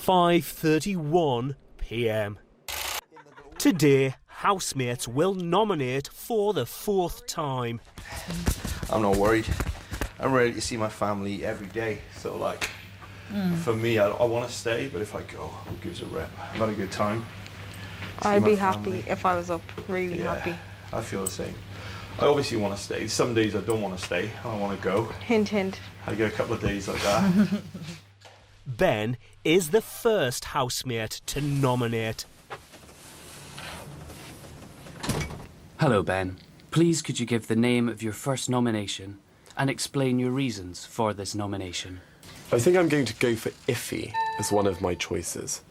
5:31 p.m. Today, housemates will nominate for the 4th time. I'm not worried. I'm ready to see my family every day. So, like, for me, I want to stay, but if I go, who gives a rip? I've had a good time. I'd be happy if I was up, really happy. I feel the same. I obviously want to stay. Some days I don't want to stay. I want to go. Hint, hint. I get a couple of days like that. Ben is the first housemate to nominate. Hello, Ben. Please could you give the name of your first nomination and explain your reasons for this nomination? I think I'm going to go for Iffy as one of my choices.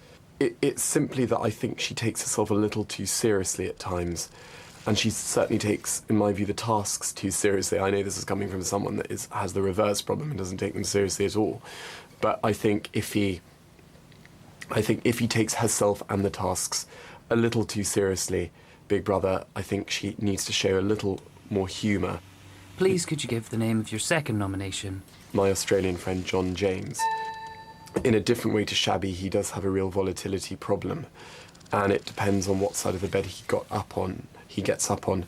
It's simply that I think she takes herself a little too seriously at times, and she certainly takes, in my view, the tasks too seriously. I know this is coming from someone that has the reverse problem and doesn't take them seriously at all. But I think Iffy takes herself and the tasks a little too seriously. Big Brother, I think she needs to show a little more humour. Please could you give the name of your second nomination? My Australian friend John James. In a different way to Shabby, he does have a real volatility problem, and it depends on what side of the bed he gets up on,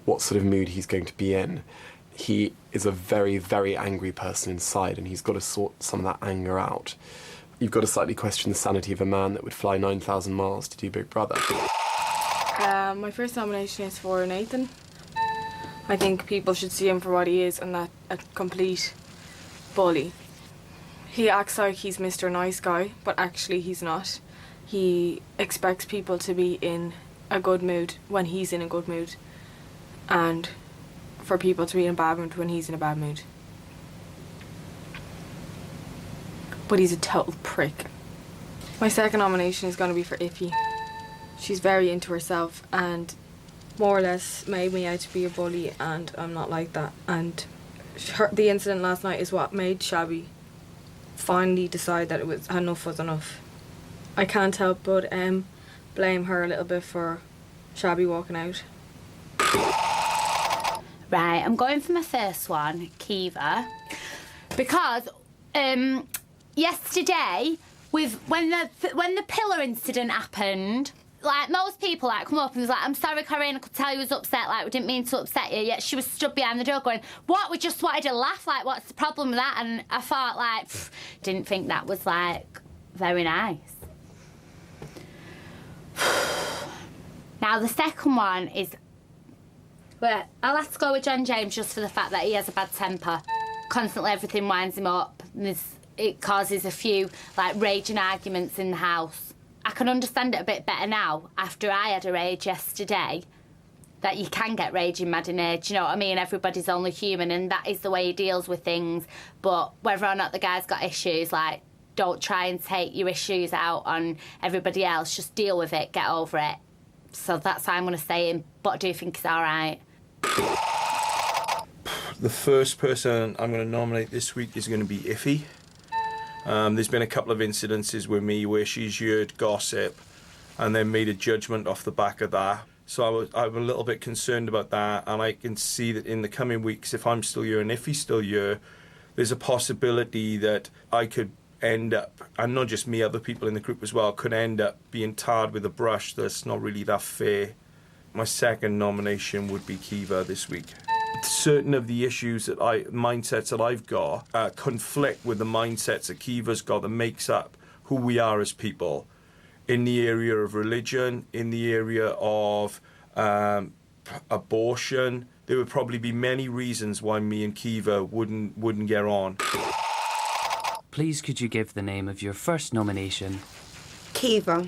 what sort of mood he's going to be in. He is a very, very angry person inside, and he's got to sort some of that anger out. You've got to slightly question the sanity of a man that would fly 9,000 miles to do Big Brother. My first nomination is for Nathan. I think people should see him for what he is, and not a complete bully. He acts like he's Mr. Nice Guy, but actually he's not. He expects people to be in a good mood when he's in a good mood, and for people to be in a bad mood when he's in a bad mood. But he's a total prick. My second nomination is going to be for Iffy. She's very into herself and more or less made me out to be a bully, and I'm not like that. And the incident last night is what made Shabby finally decide that enough was enough. I can't help but blame her a little bit for Shabby walking out. Right, I'm going for my first one, Kiva, because yesterday, when the pillar incident happened, like, most people, like, come up and was like, I'm sorry, Corinne, I could tell you was upset, like, we didn't mean to upset you, yet she was stood behind the door going, what, we just wanted to laugh, like, what's the problem with that? And I thought, like, didn't think that was, like, very nice. Now, the second one is, well, I'll have to go with John James just for the fact that he has a bad temper. Constantly everything winds him up, and it causes a few, like, raging arguments in the house. I can understand it a bit better now, after I had a rage yesterday, that you can get raging mad in age, you know what I mean? Everybody's only human, and that is the way he deals with things. But whether or not the guy's got issues, like, don't try and take your issues out on everybody else. Just deal with it, get over it. So that's how I'm going to say him, but I do think he's all right. The first person I'm going to nominate this week is going to be Iffy. There's been a couple of incidences with me where she's heard gossip and then made a judgment off the back of that. So I'm a little bit concerned about that, and I can see that in the coming weeks, if I'm still here and Iffy's still here, there's a possibility that I could end up, and not just me, other people in the group as well, could end up being tarred with a brush that's not really that fair. My second nomination would be Kiva this week. Certain of the issues mindsets that I've got conflict with the mindsets that Kiva's got that makes up who we are as people. In the area of religion, in the area of abortion, there would probably be many reasons why me and Kiva wouldn't get on. Please could you give the name of your first nomination? Kiva.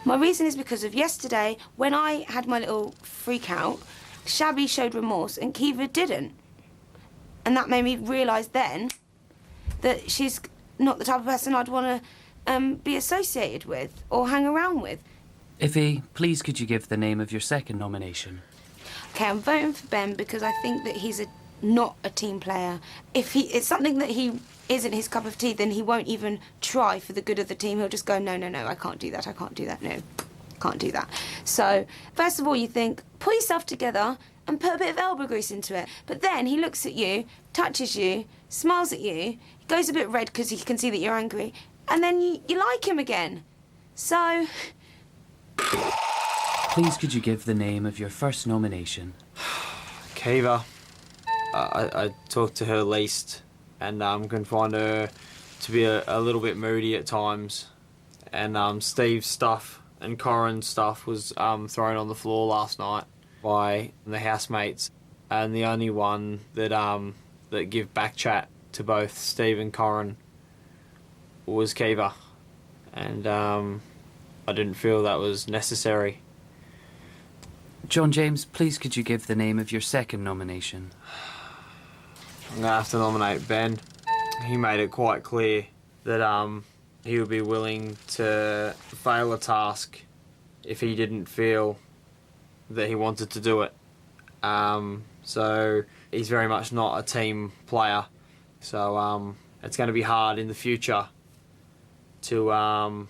My reason is because of yesterday, when I had my little freak out, Shabby showed remorse and Kiva didn't. And that made me realise then that she's not the type of person I'd want to be associated with or hang around with. Iffy, please could you give the name of your second nomination? OK, I'm voting for Ben because I think that he's not a team player. If it's something that he isn't his cup of tea, then he won't even try for the good of the team. He'll just go, no, I can't do that, no. Can't do that. So, first of all, you think, pull yourself together and put a bit of elbow grease into it. But then he looks at you, touches you, smiles at you, he goes a bit red because he can see that you're angry, and then you like him again. So... Please could you give the name of your first nomination? Kiva. I talked to her least, and can find her to be a little bit moody at times. And Steve's stuff and Corin's stuff was thrown on the floor last night by the housemates, and the only one that give back chat to both Steve and Corin was Kiva, and I didn't feel that was necessary. John James, please could you give the name of your second nomination? I'm going to have to nominate Ben. He made it quite clear that he would be willing to fail a task if he didn't feel that he wanted to do it. So he's very much not a team player. So it's going to be hard in the future to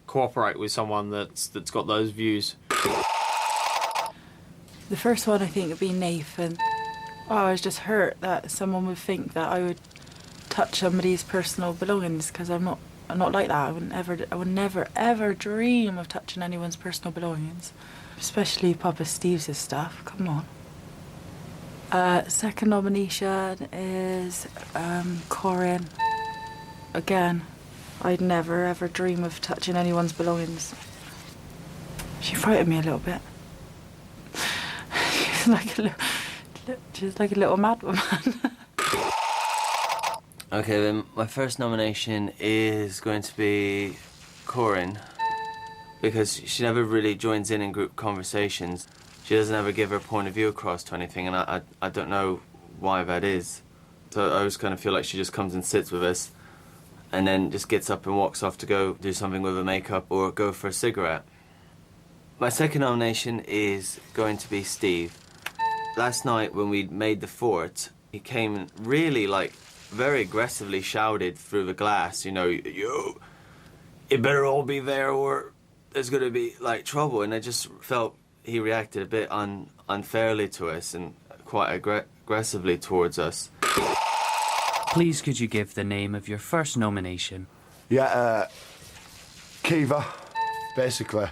cooperate with someone that's got those views. The first one, I think, would be Nathan. Oh, I was just hurt that someone would think that I would touch somebody's personal belongings, because I'm not like that. I would never ever dream of touching anyone's personal belongings, especially Papa Steve's stuff. Come on. Second nomination is Corin. Again, I'd never ever dream of touching anyone's belongings. She frightened me a little bit. She's like a little mad woman. Okay, then my first nomination is going to be Corin, because she never really joins in group conversations. She doesn't ever give her point of view across to anything, and I don't know why that is. So I always kind of feel like she just comes and sits with us and then just gets up and walks off to go do something with her makeup or go for a cigarette. My second nomination is going to be Steve. Last night when we made the fort, he came and really, very aggressively shouted through the glass, you better all be there or there's going to be, trouble. And I just felt he reacted a bit unfairly to us and quite aggressively towards us. Please could you give the name of your first nomination? Yeah, Kiva, basically.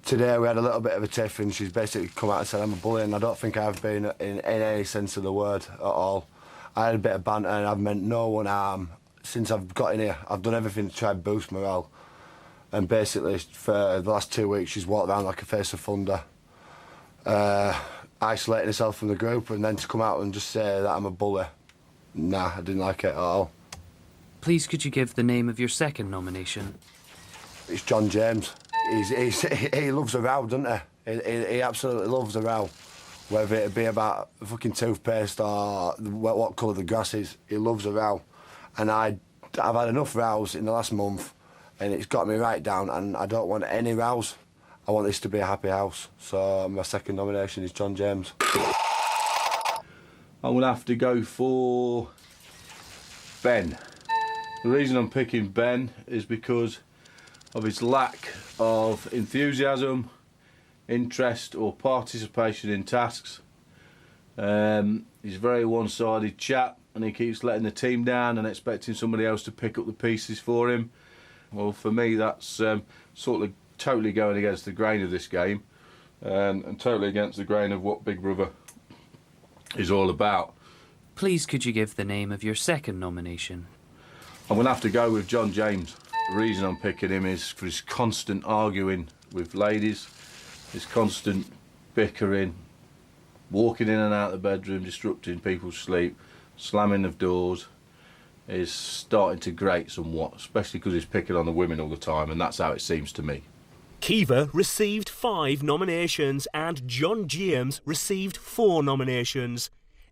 Today we had a little bit of a tiff and she's basically come out and said I'm a bully, and I don't think I've been in any sense of the word at all. I had a bit of banter and I've meant no one harm. Since I've got in here, I've done everything to try and boost morale. And basically for the last 2 weeks she's walked around like a face of thunder, isolating herself from the group, and then to come out and just say that I'm a bully. Nah, I didn't like it at all. Please could you give the name of your second nomination? It's John James. He loves a row, doesn't he? He absolutely loves a row. Whether it be about fucking toothpaste or what colour the grass is, he loves a row. And I've had enough rows in the last month, and it's got me right down, and I don't want any rows. I want this to be a happy house. So my second nomination is John James. I will have to go for Ben. The reason I'm picking Ben is because of his lack of enthusiasm, interest or participation in tasks. He's a very one-sided chap, and he keeps letting the team down and expecting somebody else to pick up the pieces for him. Well, for me that's sort of totally going against the grain of this game, and totally against the grain of what Big Brother is all about. Please could you give the name of your second nomination? I'm going to have to go with John James. The reason I'm picking him is for his constant arguing with ladies, his constant bickering, walking in and out of the bedroom, disrupting people's sleep, slamming of doors, is starting to grate somewhat, especially because he's picking on the women all the time, and that's how it seems to me. Kiva received 5 nominations and John James received 4 nominations.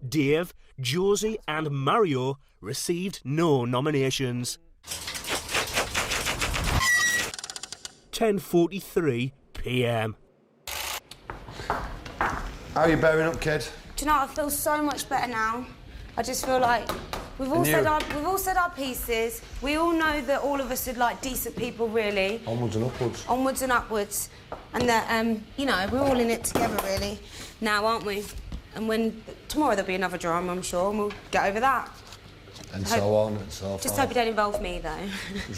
Dave, Josie and Mario received no nominations. 10:43 p.m. How are you bearing up, kid? Do you know what? I feel so much better now. I just feel like we've all said our pieces. We all know that all of us are decent people, really. Onwards and upwards. Onwards and upwards, and that we're all in it together, really. Now, aren't we? And tomorrow there'll be another drama, I'm sure, and we'll get over that. And so on and so forth. Just hope you don't involve me, though.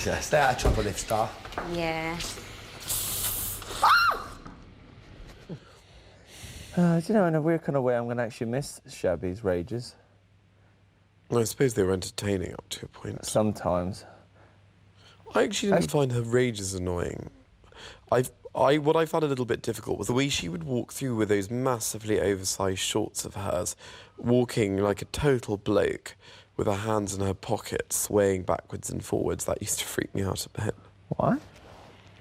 Yeah, stay out of trouble if star. Yeah. Do you know, in a weird kind of way, I'm going to actually miss Shabby's rages. Well, I suppose they were entertaining up to a point. Sometimes. I actually didn't find her rages annoying. What I found a little bit difficult was the way she would walk through with those massively oversized shorts of hers, walking like a total bloke with her hands in her pockets, swaying backwards and forwards. That used to freak me out a bit. Why?